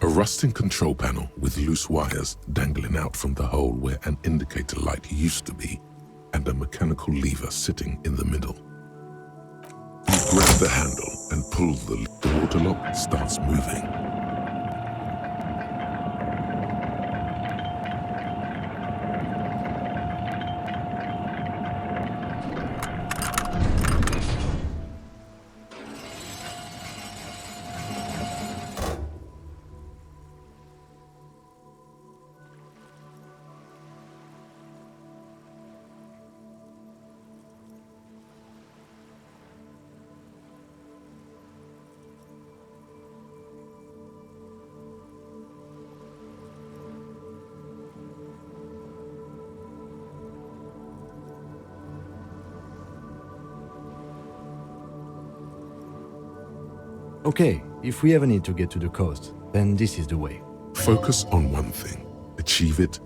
A rusting control panel with loose wires dangling out from the hole where an indicator light used to be, and a mechanical lever sitting in the middle. You grab the handle and pull the water lock starts moving. Okay, if we ever need to get to the coast, then this is the way. Focus on one thing, achieve it,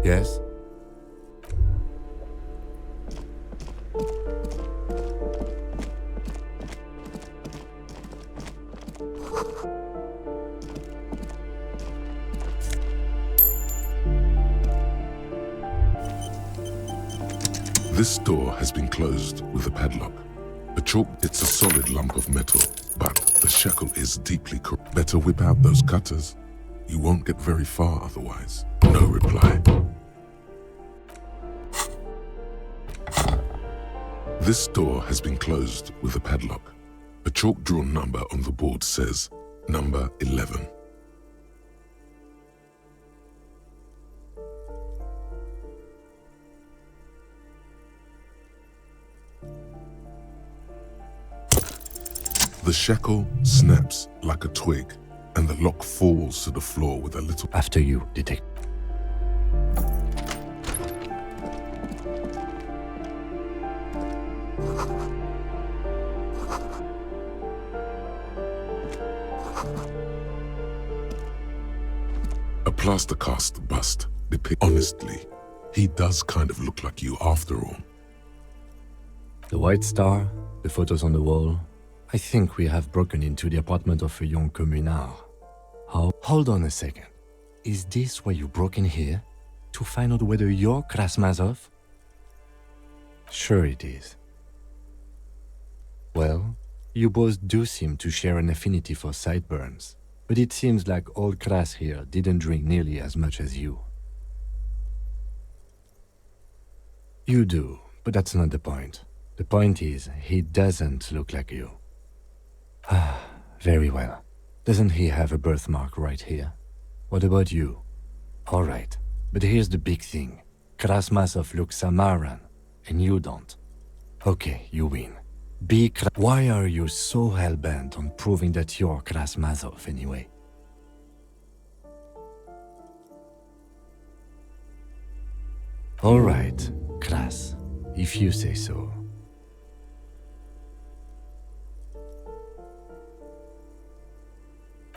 Yes? This door has been closed with a padlock. The chalk, it's a solid lump of metal, but the shackle is deeply corrupt. Better whip out those cutters. You won't get very far otherwise. No reply. This door has been closed with a padlock. A chalk-drawn number on the board says, number 11. The shackle snaps like a twig, and the lock falls to the floor with a little... After you, detective. A plaster cast bust depict. Honestly, he does kind of look like you after all. The white star, the photos on the wall. I think we have broken into the apartment of a young communard. How? Hold on a second. Is this why you broke in here? To find out whether you're Krasmazov? Sure it is. Well, you both do seem to share an affinity for sideburns, but it seems like old Kras here didn't drink nearly as much as you. You do, but that's not the point. The point is, he doesn't look like you. Ah, very well. Doesn't he have a birthmark right here? What about you? All right, but here's the big thing. Krasmazov looks Samaran, and you don't. Okay, you win. Why are you so hell-bent on proving that you're Krasmazov anyway? All right, Kras, if you say so.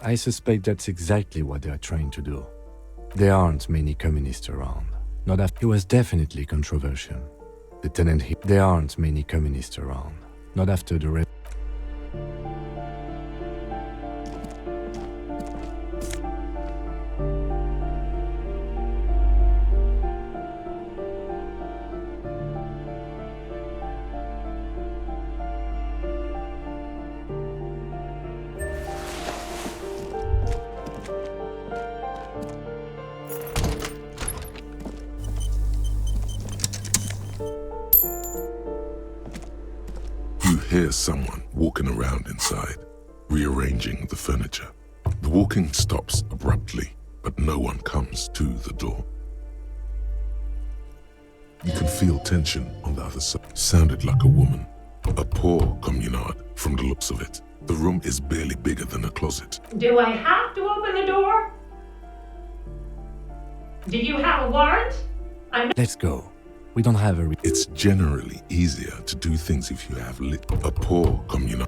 I suspect that's exactly what they are trying to do. There aren't many communists around. Not after. He was definitely controversial. The tenant here. There aren't many communists around. Not after the hear someone walking around inside, rearranging the furniture. The walking stops abruptly, but no one comes to the door. You can feel tension on the other side. Sounded like a woman, a poor communard from the looks of it. The room is barely bigger than a closet. Do I have to open the door? Do you have a warrant? Let's go. We don't have a... It's generally easier to do things if you have a poor communard.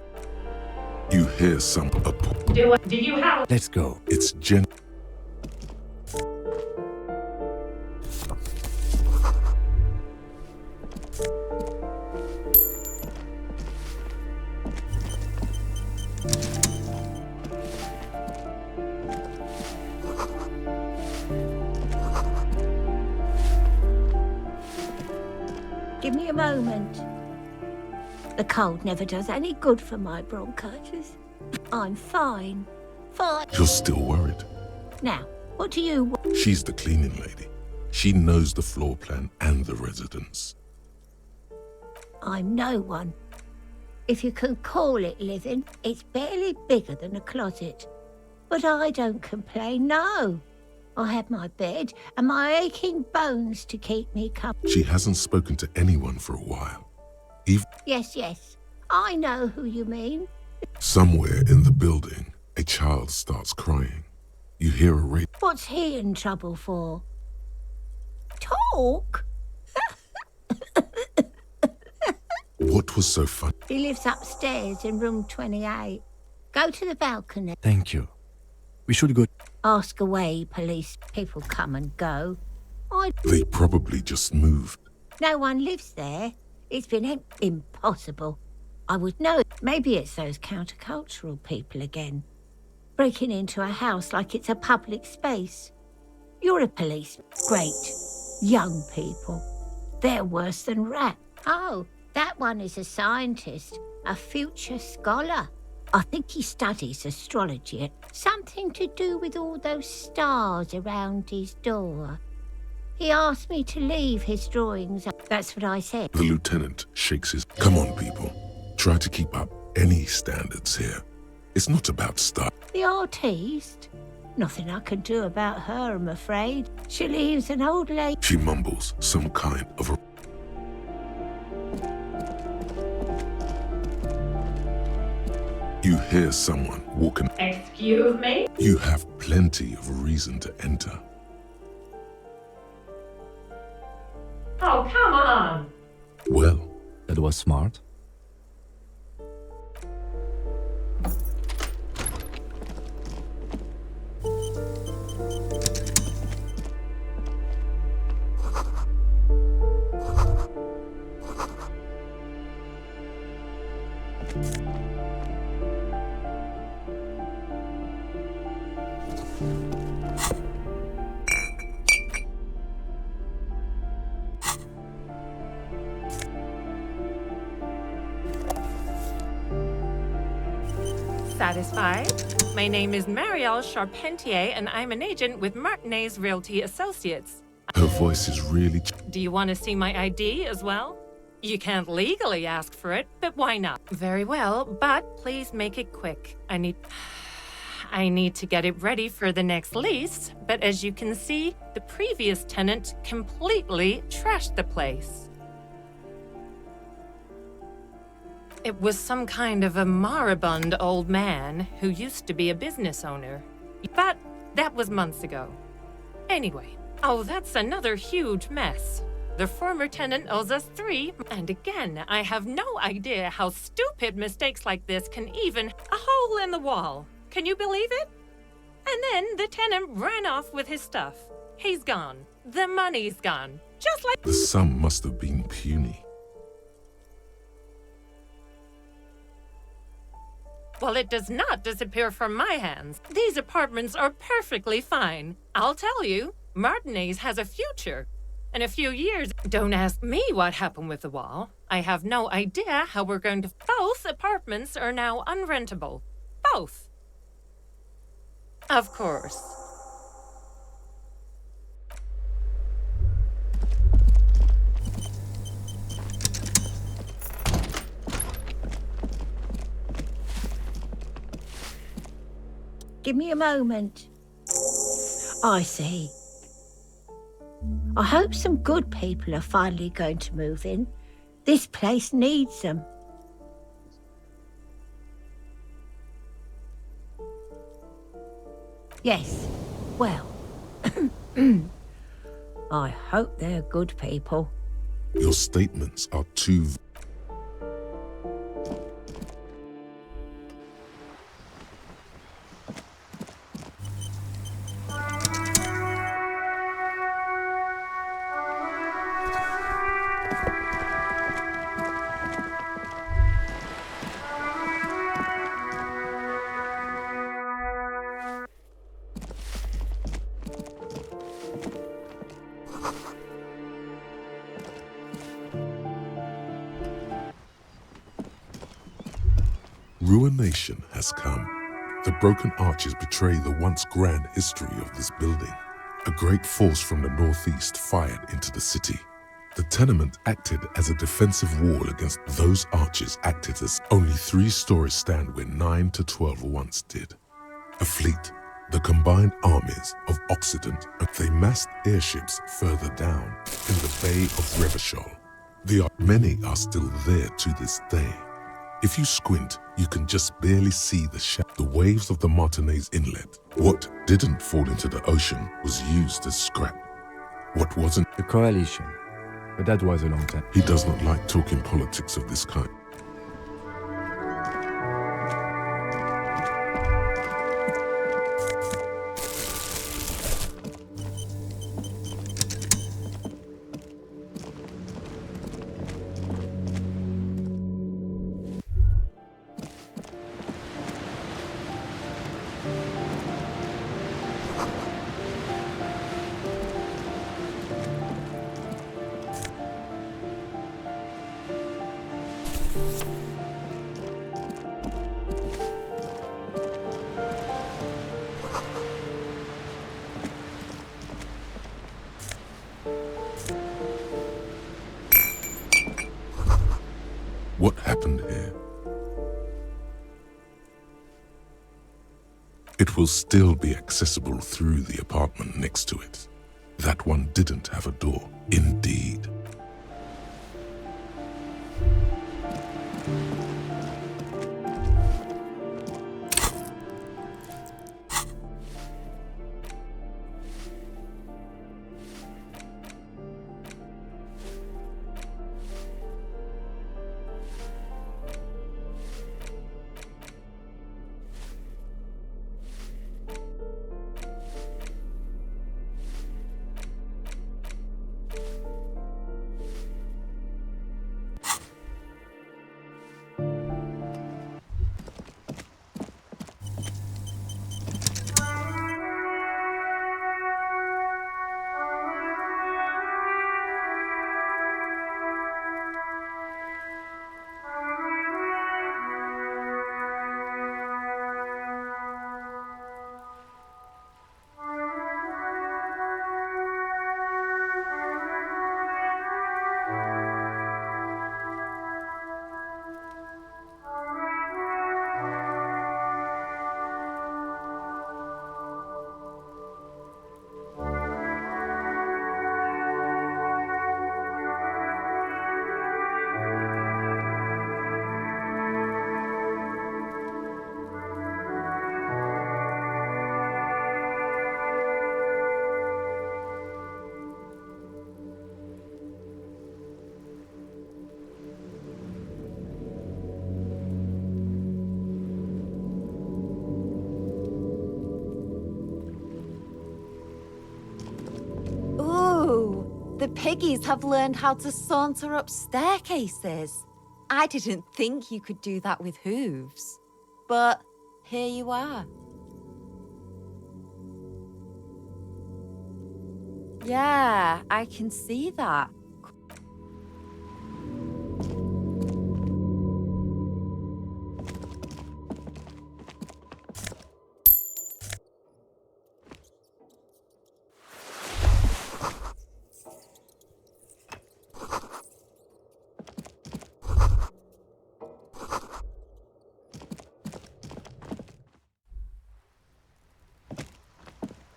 You hear some... Do you have... Let's go. It's Give me a moment. The cold never does any good for my bronchitis. I'm fine. Fine. You're still worried. Now, what do you want? She's the cleaning lady. She knows the floor plan and the residence. I'm no one. If you can call it living, it's barely bigger than a closet. But I don't complain, no. I have my bed and my aching bones to keep me company. She hasn't spoken to anyone for a while. Yes. I know who you mean. Somewhere in the building, a child starts crying. You hear a radio. What's he in trouble for? Talk? What was so funny? He lives upstairs in room 28. Go to the balcony. Thank you. We should go... Ask away, police. People come and go. They probably just moved. No one lives there. It's been impossible. I would know. Maybe it's those countercultural people again. Breaking into a house like it's a public space. You're a policeman. Great. Young people. They're worse than rats. Oh, that one is a scientist, a future scholar. I think he studies astrology. Something to do with all those stars around his door. He asked me to leave his drawings up. That's what I said. The lieutenant shakes his... Come on, people. Try to keep up any standards here. It's not about style. The artiste? Nothing I can do about her, I'm afraid. She leaves an old lady. She mumbles some kind of a... You hear someone walking. Excuse me? You have plenty of reason to enter. Oh, come on. Well, That was smart. Satisfied? My name is Marielle Charpentier, and I'm an agent with Martinez Realty Associates. her voice is really... Do you want to see my ID as well? You can't legally ask for it, but why not? Very well, but please make it quick. I need to get it ready for the next lease, but as you can see, the previous tenant completely trashed the place. It was some kind of a moribund old man who used to be a business owner. But that was months ago. Anyway, oh, that's another huge mess. The former tenant owes us $3, and again, I have no idea how stupid mistakes like this can even... A hole in the wall. Can you believe it? And then the tenant ran off with his stuff. He's gone. The money's gone. Just like... The sum must have been puny. Well, it does not disappear from my hands. These apartments are perfectly fine. I'll tell you, Martinez has a future. In a few years, don't ask me what happened with the wall. I have no idea how we're going to... Both apartments are now unrentable. Both. Of course. Give me a moment. I see. I hope some good people are finally going to move in. This place needs them. Yes, well, I hope they're good people. Your statements are too... Ruination has come. The broken arches betray the once grand history of this building. A great force from the northeast fired into the city. The tenement acted as a defensive wall against those arches acted as only 3 stories stand where 9 to 12 once did. A fleet, the combined armies of Occident, and they massed airships further down in the Bay of Revachol. Many are still there to this day. If you squint, you can just barely see the waves of the Martinez Inlet. What didn't fall into the ocean was used as scrap. What wasn't... The coalition. But that was a long time. He does not like talking politics of this kind. What happened here? It will still be accessible through the apartment next to it. That one didn't have a door. Indeed. Ooh, the piggies have learned how to saunter up staircases. I didn't think you could do that with hooves. But here you are. Yeah, I can see that.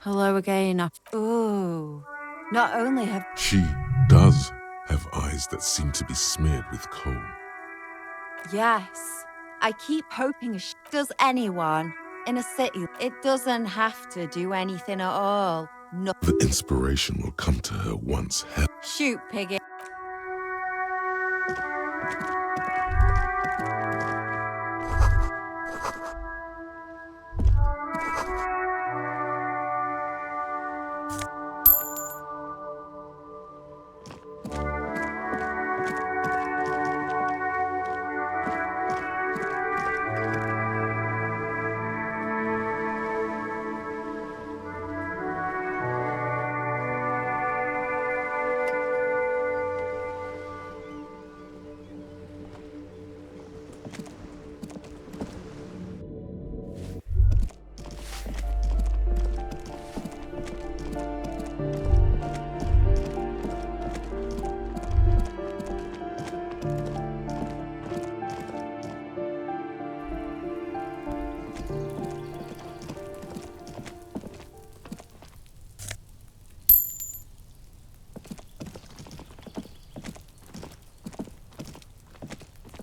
Hello again. Ooh. Not only have... She does have eyes that seem to be smeared with coal. Yes. I keep hoping does anyone in a city. It doesn't have to do anything at all. No. The inspiration will come to her once hell. Shoot, piggy.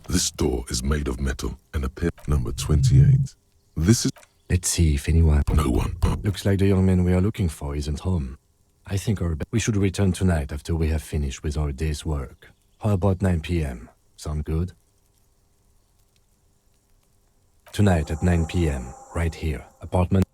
This door is made of metal and appears number 28. This is Let's see if anyone... no one. Looks like the young man we are looking for isn't home. I think we should return tonight after we have finished with our day's work. How about 9 p.m.? Sound good? Tonight at 9 p.m., right here, apartment...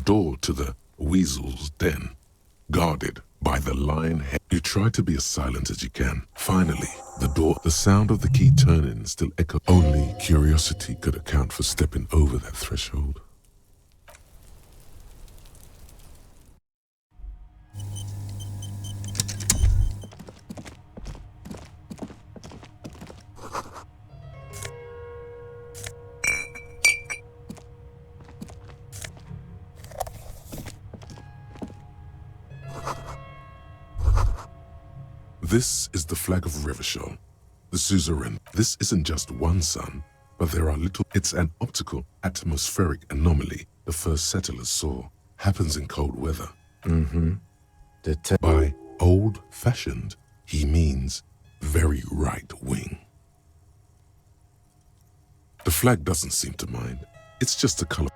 door to the weasel's den, guarded by the lion head. You try to be as silent as you can. Finally, the sound of the key turning still echoes. Only curiosity could account for stepping over that threshold. This is the flag of Revachol, the suzerain. This isn't just one sun, but there are little. It's an optical atmospheric anomaly the first settlers saw. Happens in cold weather. By old-fashioned, he means very right-wing. The flag doesn't seem to mind. It's just a color.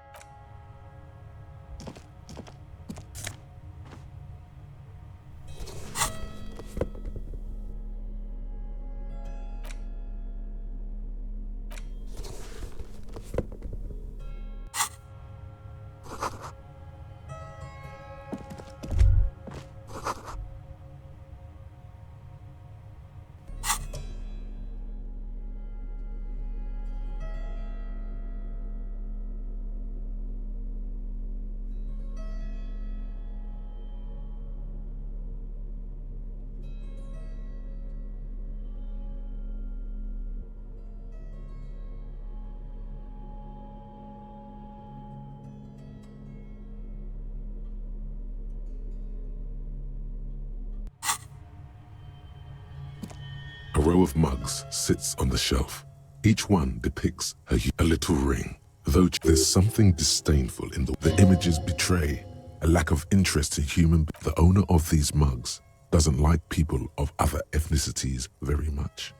A row of mugs sits on the shelf. Each one depicts a little ring. Though there's something disdainful in the images betray a lack of interest in human. The owner of these mugs doesn't like people of other ethnicities very much.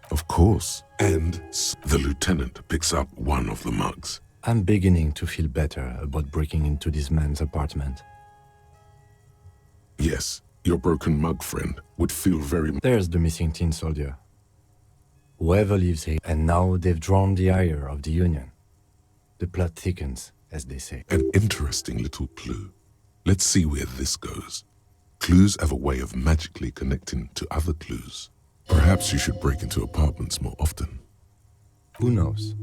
Of course. And the lieutenant picks up one of the mugs. I'm beginning to feel better about breaking into this man's apartment. Yes, your broken mug friend would feel very... There's the missing tin soldier. Whoever lives here, and now they've drawn the ire of the Union. The plot thickens, as they say. An interesting little clue. Let's see where this goes. Clues have a way of magically connecting to other clues. Perhaps you should break into apartments more often. Who knows?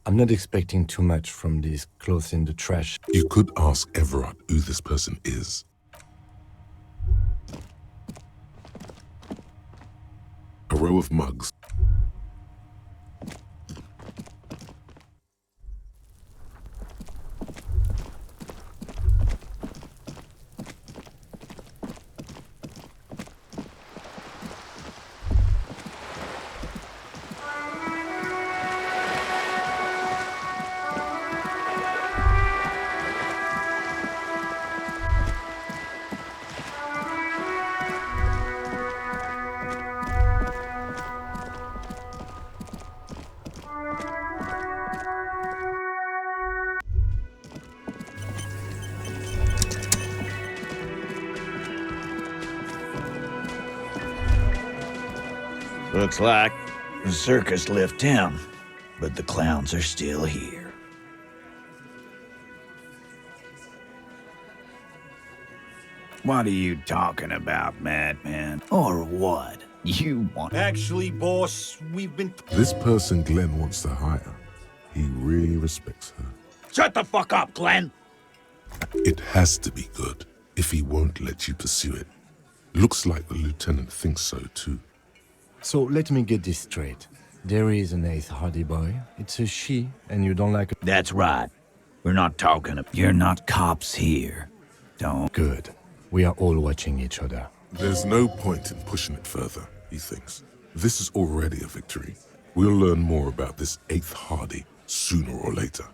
I'm not expecting too much from these clothes in the trash. You could ask Everard who this person is. A row of mugs. Looks like the circus left town, but the clowns are still here. What are you talking about, madman? Or what? You want... Actually, boss, we've been... This person Glenn wants to hire. He really respects her. Shut the fuck up, Glenn! It has to be good if he won't let you pursue it. Looks like the lieutenant thinks so too. So let me get this straight. There is an 8th Hardy boy. It's a she, and you don't like it. That's right. We're not talking... You're not cops here. Don't... Good. We are all watching each other. There's no point in pushing it further, he thinks. This is already a victory. We'll learn more about this 8th Hardy sooner or later.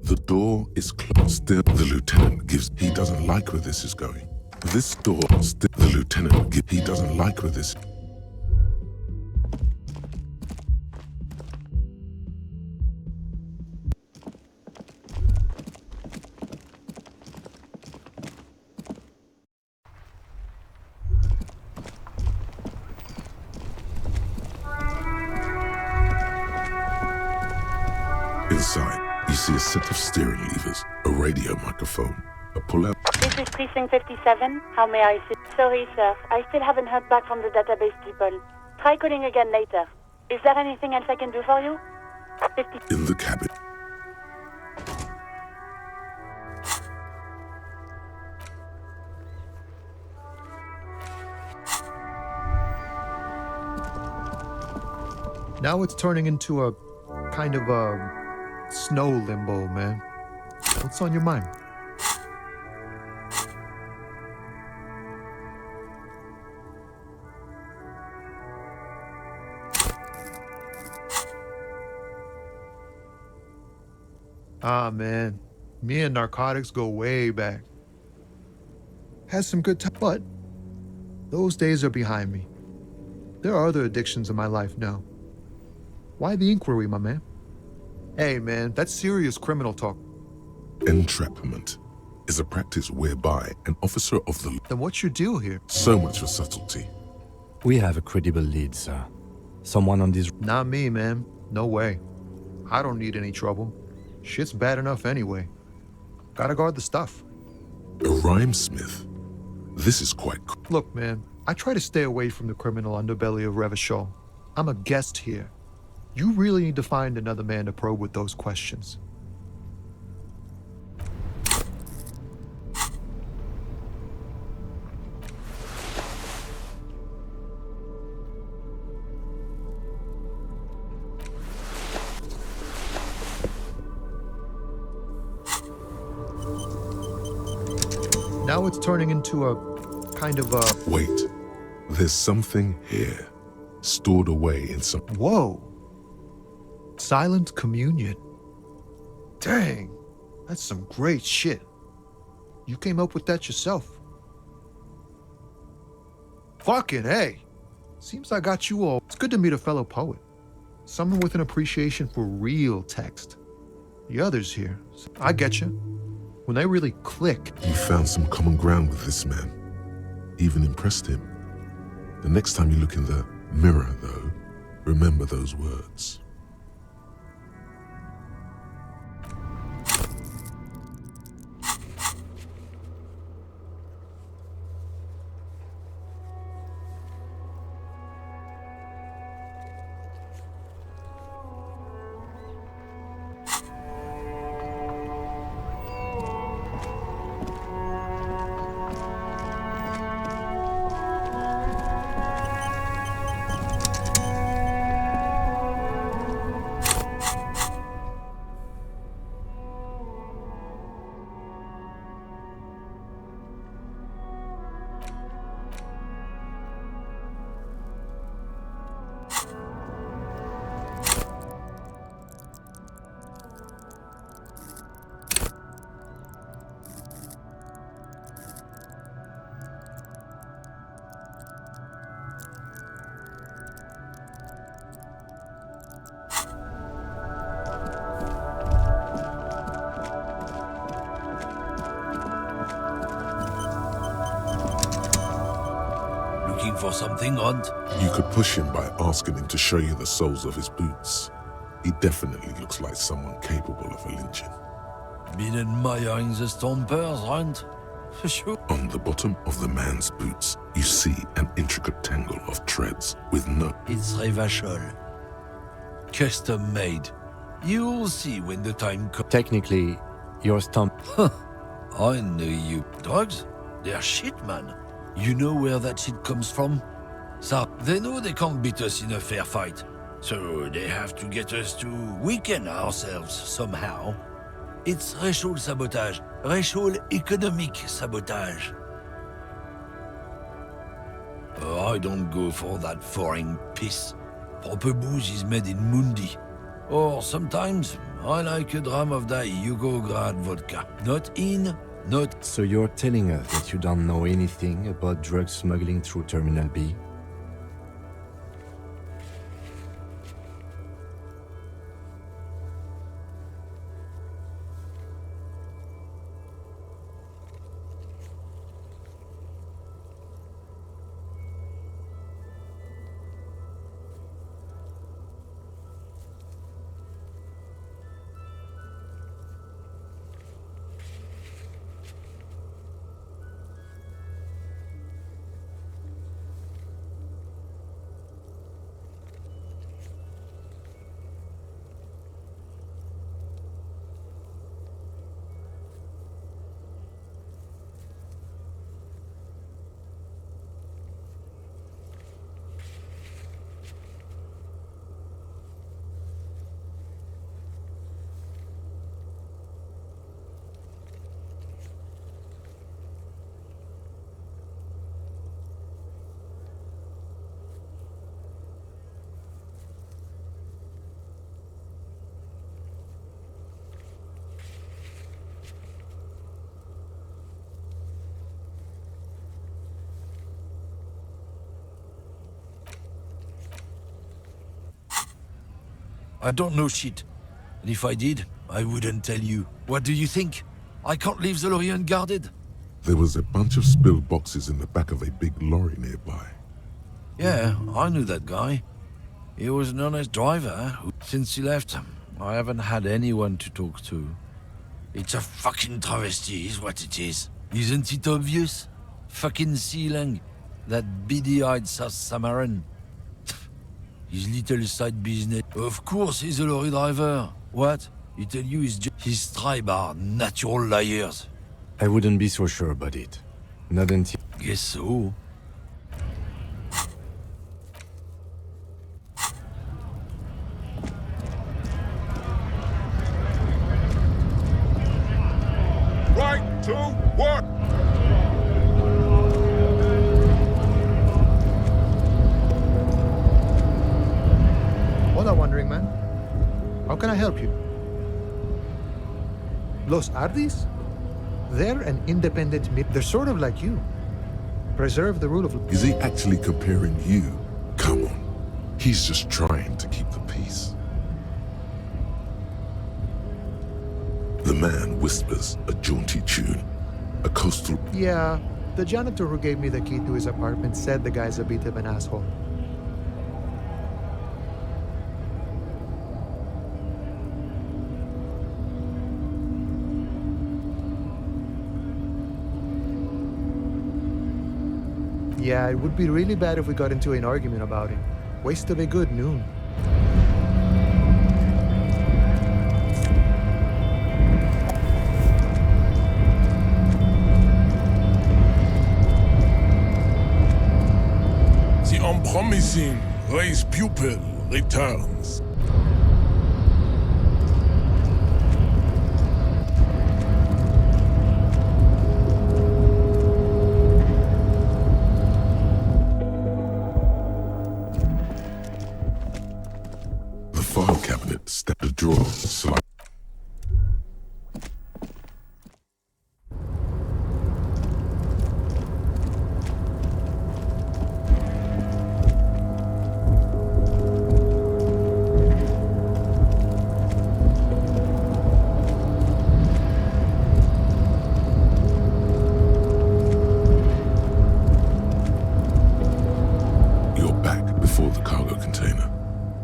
The door is closed. Still, the lieutenant gives... He doesn't like where this is going. This door... Still, the lieutenant gives... He doesn't like where this... inside, you see a set of steering levers, a radio microphone, a pull-out. This is Precinct 57. How may I assist? Sorry, sir. I still haven't heard back from the database people. Try calling again later. Is there anything else I can do for you? In the cabin. Now it's turning into a kind of a snow limbo, man. What's on your mind? Ah, man. Me and narcotics go way back. Had some good time, but those days are behind me. There are other addictions in my life now. Why the inquiry, my man? Hey, man, that's serious criminal talk. Entrapment is a practice whereby an officer of the... Then what's your deal here? So much for subtlety. We have a credible lead, sir. Someone on this... Not me, man. No way. I don't need any trouble. Shit's bad enough anyway. Gotta guard the stuff. A rhymesmith. This is quite... Look, man, I try to stay away from the criminal underbelly of Revachol. I'm a guest here. You really need to find another man to probe with those questions. Now it's turning into a kind of a... Wait. There's something here. Stored away in some... Whoa. Silent communion. Dang. That's some great shit. You came up with that yourself. Fucking hey. Seems I got you all. It's good to meet a fellow poet. Someone with an appreciation for real text. The others here, I get you. When they really click. You found some common ground with this man. Even impressed him. The next time you look in the mirror, though, remember those words. For something, Hunt? You could push him by asking him to show you the soles of his boots. He definitely looks like someone capable of a lynching. Been admiring the stompers, Hunt? For sure. On the bottom of the man's boots, you see an intricate tangle of treads with no... It's Revachol. Custom made. You'll see when the time comes. Technically, your stomp... I know you. Drugs? They're shit, man. You know where that shit comes from? So, they know they can't beat us in a fair fight. So, they have to get us to weaken ourselves somehow. It's racial sabotage. Racial economic sabotage. I don't go for that foreign piss. Proper booze is made in Mundi. Or sometimes, I like a dram of that Yugograd vodka. Not in, not... So you're telling us that you don't know anything about drug smuggling through Terminal B? I don't know shit. And if I did, I wouldn't tell you. What do you think? I can't leave the lorry unguarded. There was a bunch of spilled boxes in the back of a big lorry nearby. Yeah, I knew that guy. He was an honest driver. Since he left, I haven't had anyone to talk to. It's a fucking travesty, is what it is. Isn't it obvious? Fucking Sealang, that beady-eyed South Samaran. His little side business. Of course he's a lorry driver. What? He tell you his tribe are natural liars. I wouldn't be so sure about it. Not until... Guess so. Right, 2, 1. Hola, wandering man. How can I help you? Los Ardis? They're an independent they're sort of like you. Preserve the rule of... Is he actually comparing you? Come on. He's just trying to keep the peace. The man whispers a jaunty tune. A coastal... Yeah, the janitor who gave me the key to his apartment said the guy's a bit of an asshole. Yeah, it would be really bad if we got into an argument about him. Waste of a good noon. The unpromising race pupil returns. The file cabinet stepped a drawer slide.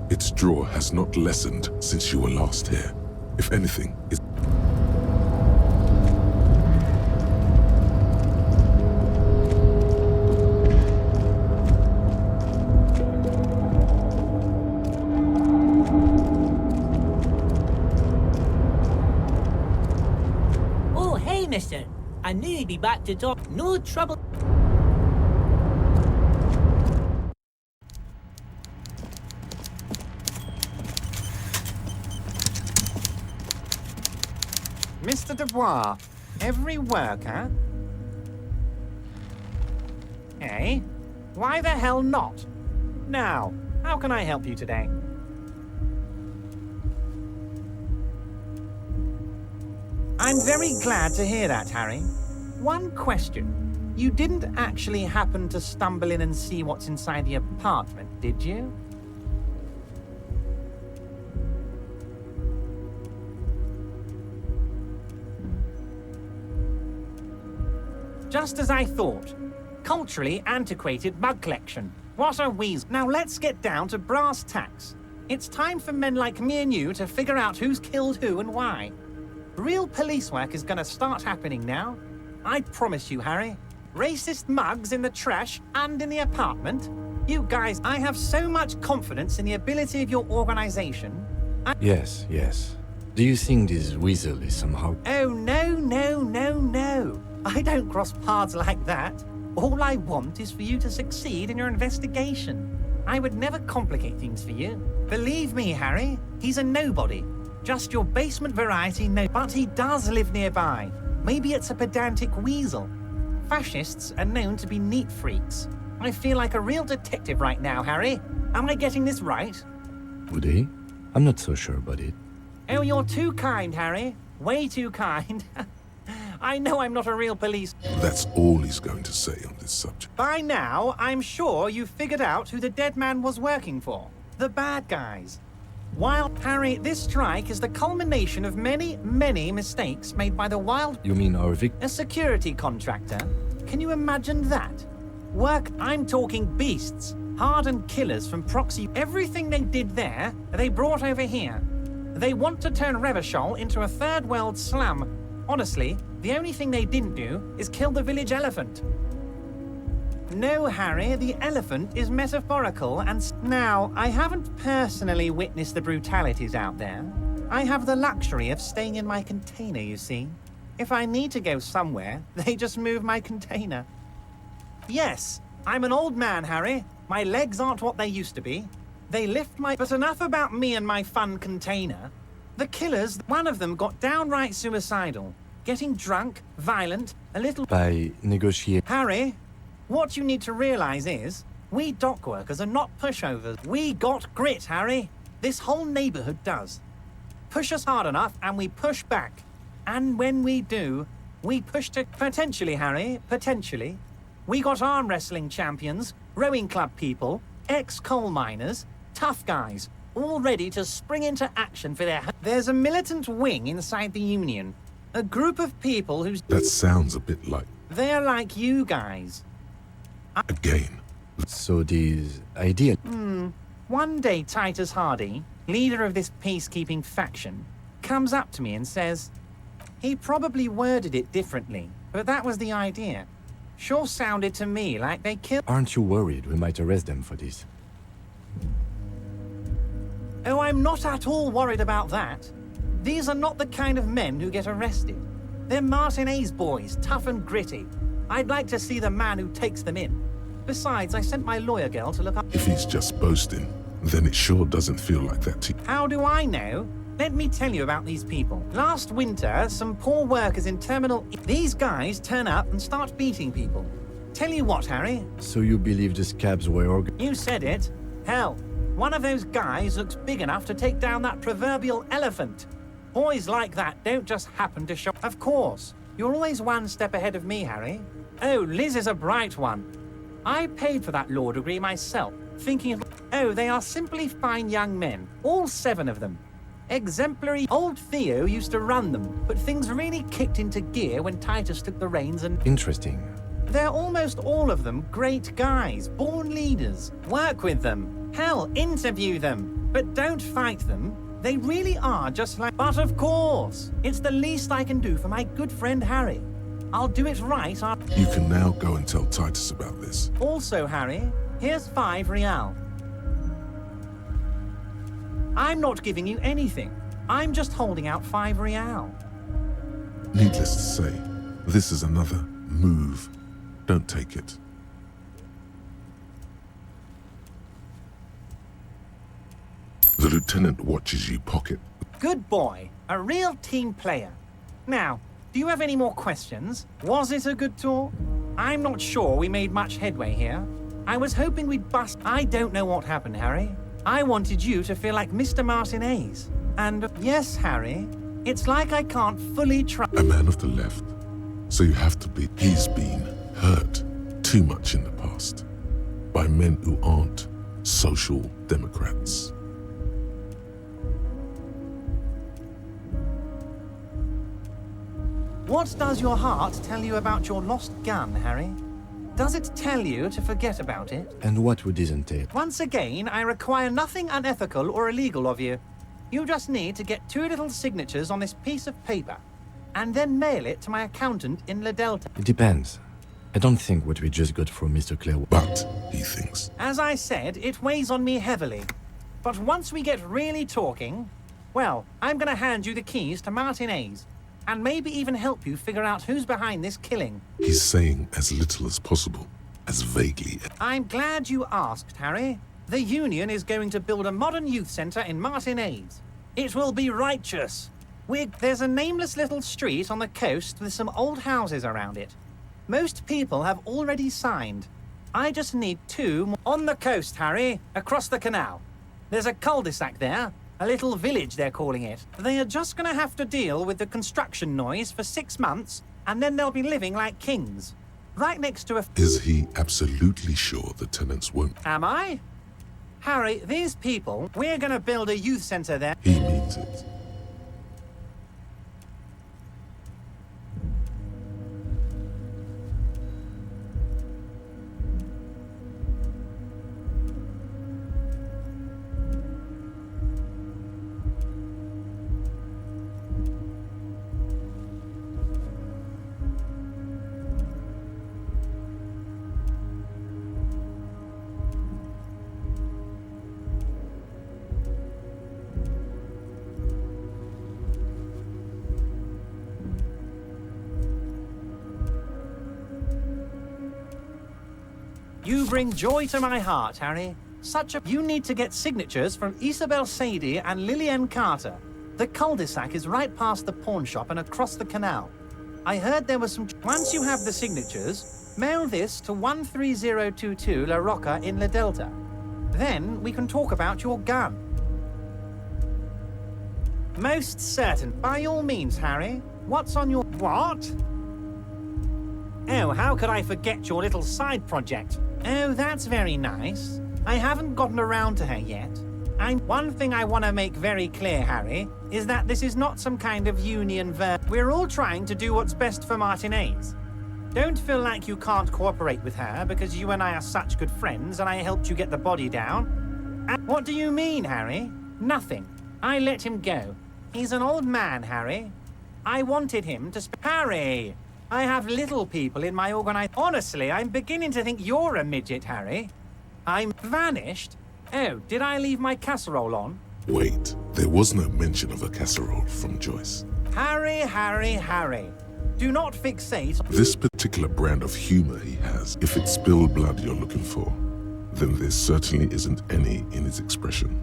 Its draw has not lessened since you were last here. If anything, it's... Oh, hey, mister. I knew you'd be back to talk. No trouble. Mr. Dubois, every worker? Eh? Why the hell not? Now, how can I help you today? I'm very glad to hear that, Harry. One question. You didn't actually happen to stumble in and see what's inside the apartment, did you? Just as I thought. Culturally antiquated mug collection. What a wheeze. Now let's get down to brass tacks. It's time for men like me and you to figure out who's killed who and why. Real police work is gonna start happening now. I promise you, Harry. Racist mugs in the trash and in the apartment. You guys, I have so much confidence in the ability of your organization. Yes, yes. Do you think this weasel is somehow... Oh, no, no, no, no. I don't cross paths like that. All I want is for you to succeed in your investigation. I would never complicate things for you. Believe me, Harry, he's a nobody. Just your basement variety but he does live nearby. Maybe it's a pedantic weasel. Fascists are known to be neat freaks. I feel like a real detective right now, Harry. Am I getting this right? Would he? I'm not so sure about it. Oh, you're too kind, Harry. Way too kind. I know I'm not a real police. That's all he's going to say on this subject. By now, I'm sure you've figured out who the dead man was working for. The bad guys. Wild Harry, this strike is the culmination of many, many mistakes made by the Wild... You mean our A security contractor? Can you imagine that? I'm talking beasts. Hardened killers from proxy. Everything they did there, they brought over here. They want to turn Revachol into a third world slum. Honestly, the only thing they didn't do is kill the village elephant. No, Harry, the elephant is metaphorical and... Now, I haven't personally witnessed the brutalities out there. I have the luxury of staying in my container, you see. If I need to go somewhere, they just move my container. Yes, I'm an old man, Harry. My legs aren't what they used to be. They lift my... But enough about me and my fun container. The killers, one of them got downright suicidal. Getting drunk, violent, a little... By negotiate... Harry, what you need to realize is, we dock workers are not pushovers. We got grit, Harry. This whole neighborhood does. Push us hard enough and we push back. And when we do, we push to... Potentially, Harry, potentially. We got arm wrestling champions, rowing club people, ex-coal miners, tough guys, all ready to spring into action for their... There's a militant wing inside the Union. A group of people who's... That sounds a bit like... They're like you guys. Again. So these ideal... One day Titus Hardy, leader of this peacekeeping faction, comes up to me and says... He probably worded it differently, but that was the idea. Sure sounded to me like they killed... Aren't you worried we might arrest them for this? Oh, I'm not at all worried about that. These are not the kind of men who get arrested. They're Martinez boys, tough and gritty. I'd like to see the man who takes them in. Besides, I sent my lawyer girl to look up... If he's just boasting, then it sure doesn't feel like that to you. How do I know? Let me tell you about these people. Last winter, some poor workers in Terminal... These guys turn up and start beating people. Tell you what, Harry. So you believe the scabs were You said it. Hell, one of those guys looks big enough to take down that proverbial elephant. Boys like that don't just happen to show... Of course. You're always one step ahead of me, Harry. Oh, Liz is a bright one. I paid for that law degree myself, thinking of... Oh, they are simply fine young men. All 7 of them. Exemplary. Old Theo used to run them, but things really kicked into gear when Titus took the reins and... Interesting. They're almost all of them great guys, born leaders. Work with them. Hell, interview them. But don't fight them. They really are just like... But of course, it's the least I can do for my good friend Harry. I'll do it right. You can now go and tell Titus about this. Also, Harry, here's 5 real. I'm not giving you anything. I'm just holding out 5 real. Needless to say, this is another move. Don't take it. The lieutenant watches you pocket. Good boy. A real team player. Now, do you have any more questions? Was it a good tour? I'm not sure we made much headway here. I was hoping we'd bust... I don't know what happened, Harry. I wanted you to feel like Mr. Martinez. And yes, Harry, it's like I can't fully trust... A man of the left. So you have to be... He's been hurt too much in the past by men who aren't social democrats. What does your heart tell you about your lost gun, Harry? Does it tell you to forget about it? And what would this entail? Once again, I require nothing unethical or illegal of you. You just need to get 2 little signatures on this piece of paper, and then mail it to my accountant in La Delta. It depends. I don't think what we just got from Mr. Clare... But, he thinks... As I said, it weighs on me heavily. But once we get really talking, well, I'm gonna hand you the keys to Martinez. And maybe even help you figure out who's behind this killing. He's saying as little as possible, as vaguely... I'm glad you asked, Harry. The Union is going to build a modern youth centre in Martinez. It will be righteous. There's a nameless little street on the coast with some old houses around it. Most people have already signed. I just need 2 more... On the coast, Harry, across the canal. There's a cul-de-sac there. A little village, they're calling it. They are just gonna have to deal with the construction noise for 6 months, and then they'll be living like kings. Right next to a... Is he absolutely sure the tenants won't? Am I? Harry, these people, we're gonna build a youth centre there. He means it. You bring joy to my heart, Harry. You need to get signatures from Isabel Sadie and Lillian Carter. The cul-de-sac is right past the pawn shop and across the canal. I heard there was some... Once you have the signatures, mail this to 13022 La Rocca in La Delta. Then we can talk about your gun. Most certain. By all means, Harry. What's on your... What? Oh, how could I forget your little side project? Oh, that's very nice. I haven't gotten around to her yet. One thing I want to make very clear, Harry, is that this is not some kind of union We're all trying to do what's best for Martinez. Don't feel like you can't cooperate with her because you and I are such good friends and I helped you get the body down. And what do you mean, Harry? Nothing. I let him go. He's an old man, Harry. I wanted him to Harry! I have little people in my Honestly, I'm beginning to think you're a midget, Harry. I'm vanished? Oh, did I leave my casserole on? Wait, there was no mention of a casserole from Joyce. Harry, Harry, Harry. Do not fixate. This particular brand of humor he has, if it's spilled blood you're looking for, then there certainly isn't any in his expression.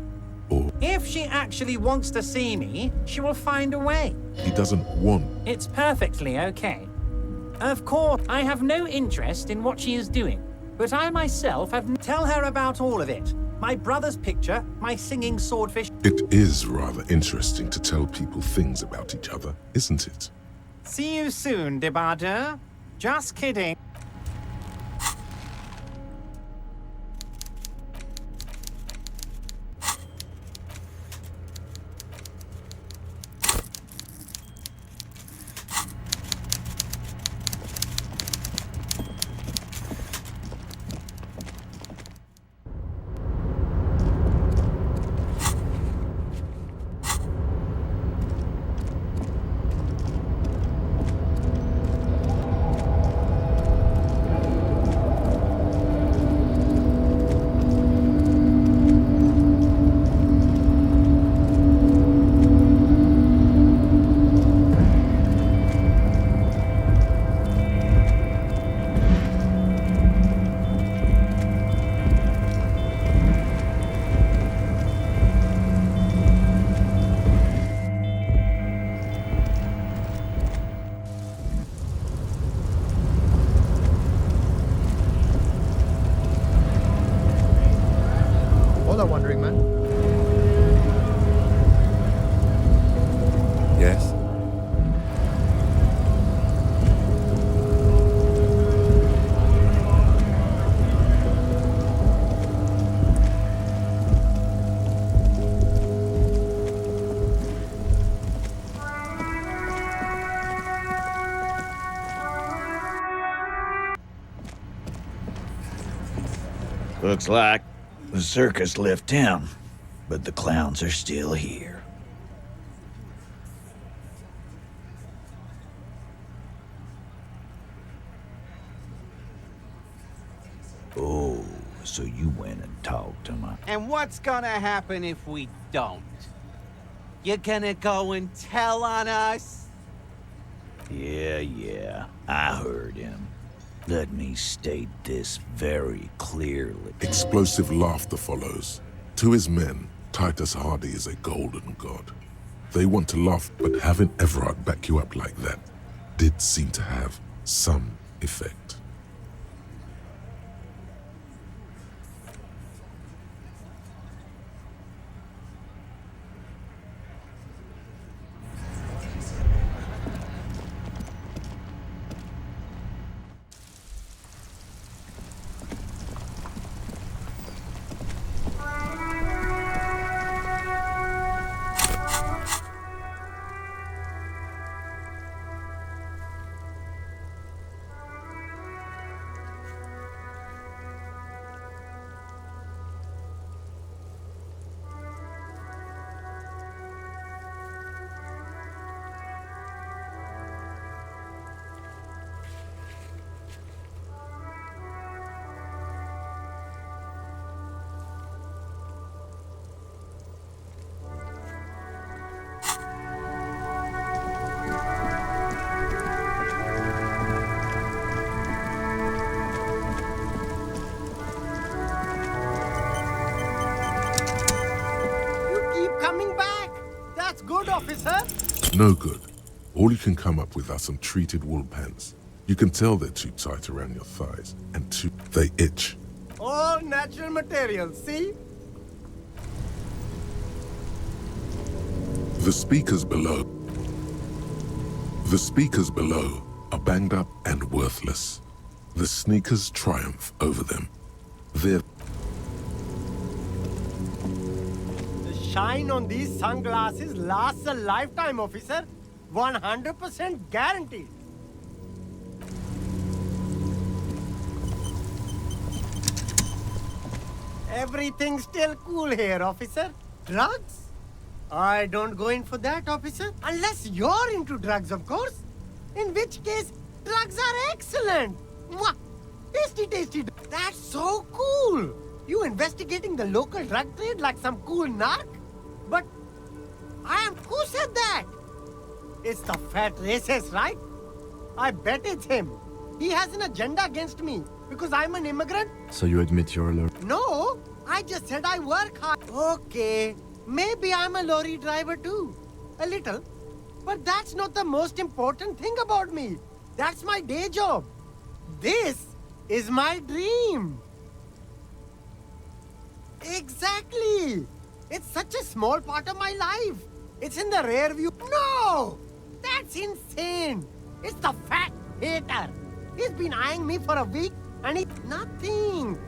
Or if she actually wants to see me, she will find a way. he doesn't want. It's perfectly okay. Of course, I have no interest in what she is doing, but I myself have... Tell her about all of it. My brother's picture, my singing swordfish... It is rather interesting to tell people things about each other, isn't it? See you soon, Debardeur. Just kidding. Wondering, man. Yes? Looks like the circus left town, but the clowns are still here. Oh, so you went and talked to my... And what's gonna happen if we don't? You're gonna go and tell on us? Yeah, I heard him. Let me state this very clearly. Explosive laughter follows. To his men, Titus Hardy is a golden god. They want to laugh, but having Everard back you up like that did seem to have some effect. officer? No good. All you can come up with are some treated wool pants. You can tell they're too tight around your thighs, and they itch. All natural materials, see? The speakers below are banged up and worthless. The sneakers triumph over them. They're The shine on these sunglasses lasts a lifetime, officer. 100% guaranteed. Everything's still cool here, officer. Drugs? I don't go in for that, officer. Unless you're into drugs, of course. In which case, drugs are excellent. Mwah! Tasty, tasty. That's so cool. You investigating the local drug trade like some cool narc? But who said that? It's the fat racist, right? I bet it's him. He has an agenda against me because I'm an immigrant. So you admit you're a lawyer? No, I just said I work hard. Okay, maybe I'm a lorry driver too. A little. But that's not the most important thing about me. That's my day job. This is my dream. Exactly. It's such a small part of my life. It's in the rear view. No! That's insane. It's the fat hater. He's been eyeing me for a week and it's nothing.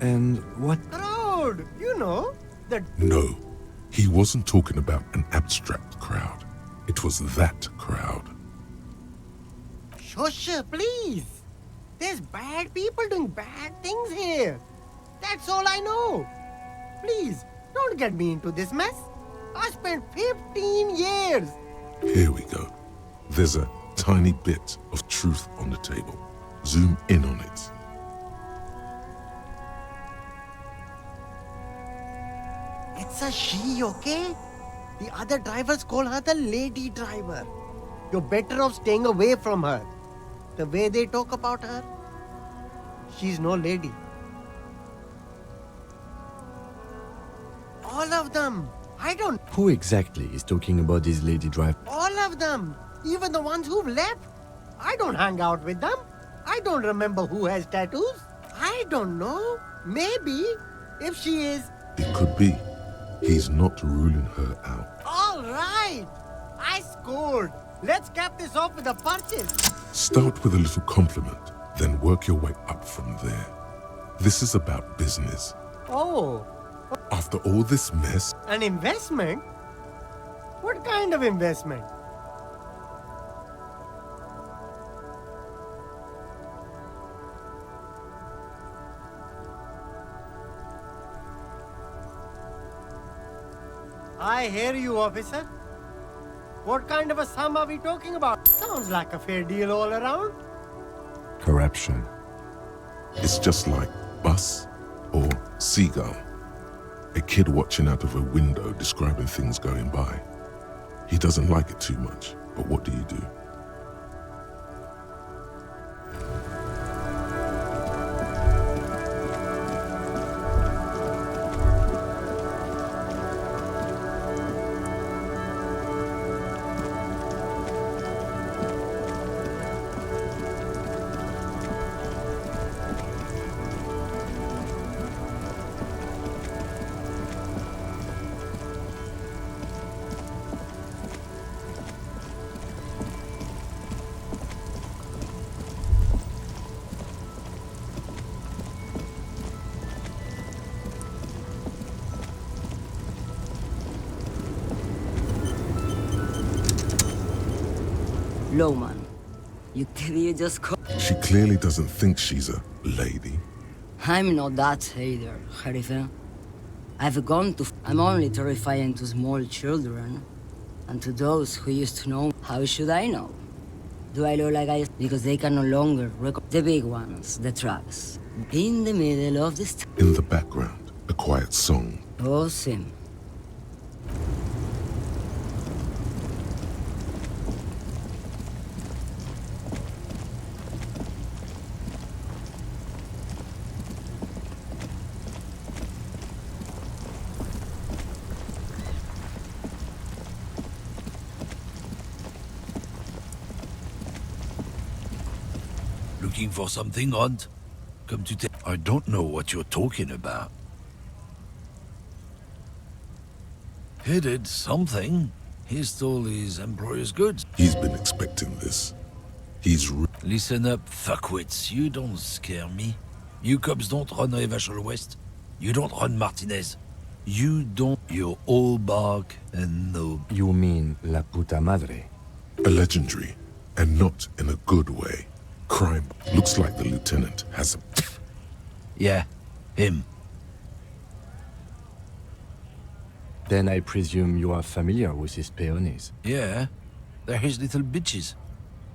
And what? Crowd, you know, the... No, he wasn't talking about an abstract crowd. It was that crowd. Shush, please. There's bad people doing bad things here. That's all I know. Please, don't get me into this mess. I spent 15 years. Here we go. There's a tiny bit of truth on the table. Zoom in on it. It's a she, okay? The other drivers call her the lady driver. You're better off staying away from her. The way they talk about her, she's no lady. All of them. I don't... Who exactly is talking about this lady driver? All of them. Even the ones who've left. I don't hang out with them. I don't remember who has tattoos. I don't know. Maybe. If she is... It could be. He's not ruling her out. All right. I scored. Let's cap this off with a purchase. Start with a little compliment, then work your way up from there. This is about business. Oh. After all this mess... An investment? What kind of investment? I hear you, officer. What kind of a sum are we talking about? Sounds like a fair deal all around. Corruption. It's just like bus or seagull. A kid watching out of a window describing things going by. He doesn't like it too much, but what do you do? Lowman, you clearly just call. She clearly doesn't think she's a lady. I'm not that either, Sheriff. I've gone to. I'm only terrifying to small children. And to those who used to know, how should I know? Do I look like I. Because they can no longer record the big ones, the trucks. In the middle of this. In the background, a quiet song. Oh, Sim. Looking for something, Hunt? Come to tell. I don't know what you're talking about. He did something. He stole his employer's goods. He's been expecting this. Listen up, fuckwits. You don't scare me. You cops don't run Revachol West. You don't run Martinez. You don't. You're all bark and no. You mean La Puta Madre? A legendary, and not in a good way. Crime. Looks like the lieutenant has a... Yeah, him. Then I presume you are familiar with his peonies. Yeah, they're his little bitches.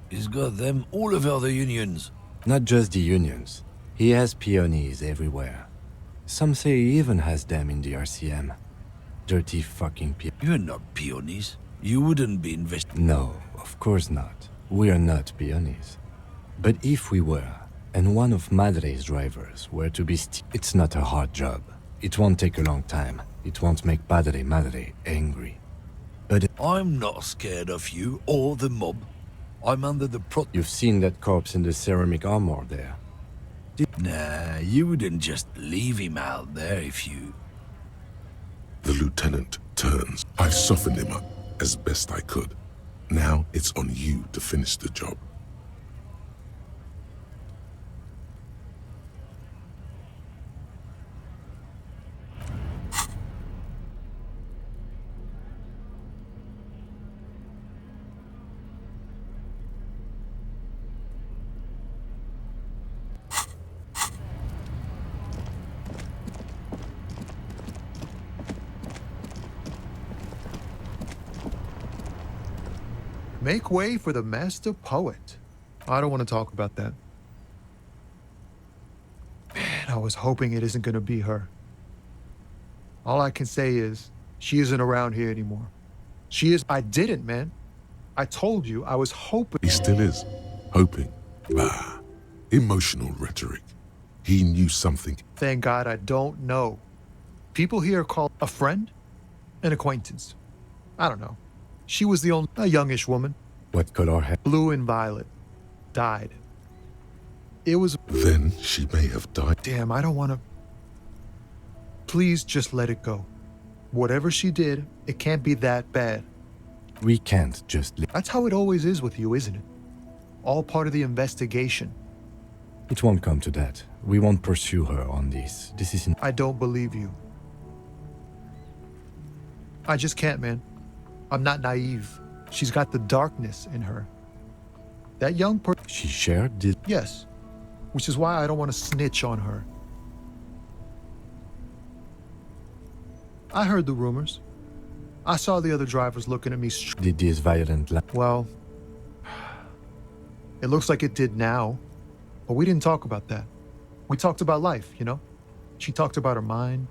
He's got them all over the unions. Not just the unions. He has peonies everywhere. Some say he even has them in the RCM. Dirty fucking peonies. You're not peonies. You wouldn't be No, of course not. We are not peonies. But if we were, and one of Madre's drivers were to be it's not a hard job. It won't take a long time. It won't make Padre Madre angry. But I'm not scared of you or the mob. I'm under the You've seen that corpse in the ceramic armor there. Nah, you wouldn't just leave him out there if you... The lieutenant turns. I've softened him up as best I could. Now it's on you to finish the job. Make way for the master poet. I don't want to talk about that. Man, I was hoping it isn't going to be her. All I can say is, she isn't around here anymore. She is. I didn't, man. I told you, I was hoping. He still is. Hoping. Bah. Emotional rhetoric. He knew something. Thank God I don't know. People here call a friend an acquaintance. I don't know. She was the only, a youngish woman. What color hair? Blue and violet. Died. It was... Then she may have died. Damn, I don't want to... Please just let it go. Whatever she did, it can't be that bad. We can't just... That's how it always is with you, isn't it? All part of the investigation. It won't come to that. We won't pursue her on this. This isn't... I don't believe you. I just can't, man. I'm not naive. She's got the darkness in her. That young person... She shared this? Yes. Which is why I don't want to snitch on her. I heard the rumors. I saw the other drivers looking at me. Did this violent... Well, it looks like it did now. But we didn't talk about that. We talked about life, you know? She talked about her mind.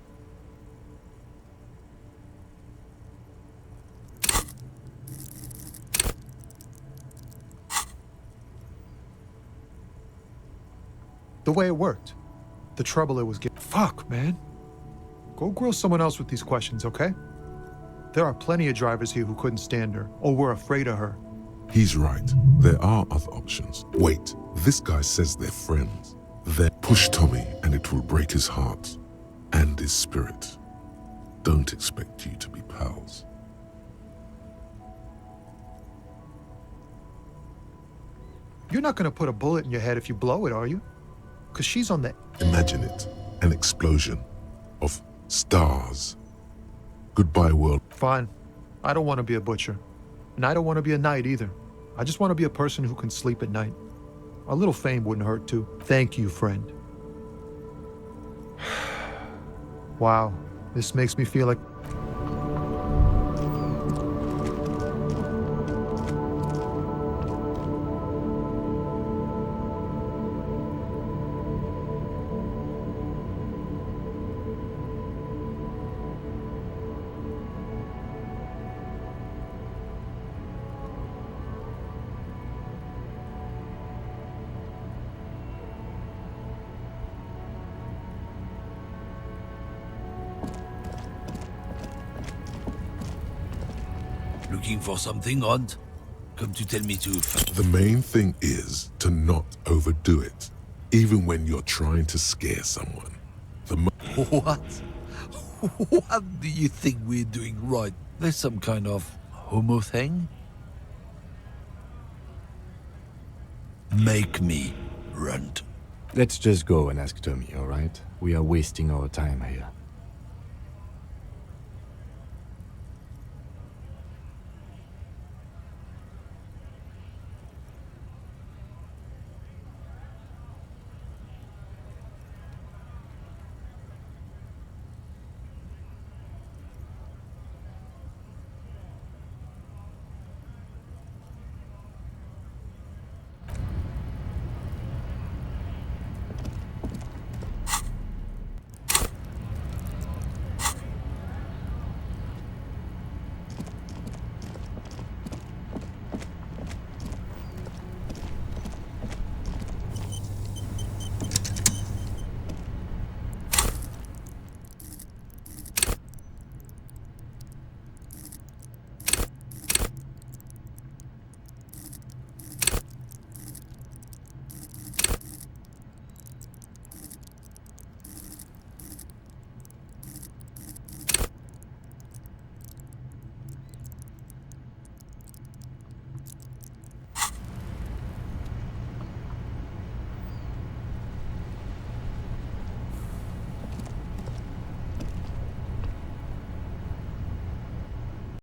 The way it worked. The trouble it was getting. Fuck, man. Go grill someone else with these questions, okay? There are plenty of drivers here who couldn't stand her, or were afraid of her. He's right. There are other options. Wait, this guy says they're friends. Then push Tommy and it will break his heart and his spirit. Don't expect you to be pals. You're not gonna put a bullet in your head if you blow it, are you? Because she's on the... Imagine it. An explosion of stars. Goodbye, world. Fine. I don't want to be a butcher. And I don't want to be a knight either. I just want to be a person who can sleep at night. A little fame wouldn't hurt too. Thank you, friend. Wow. This makes me feel like... Looking for something, Hunt? come to tell me to The main thing is to not overdo it, even when you're trying to scare someone. What? What do you think we're doing right? There's some kind of homo thing? Make me runt. Let's just go and ask Tommy, all right? We are wasting our time here.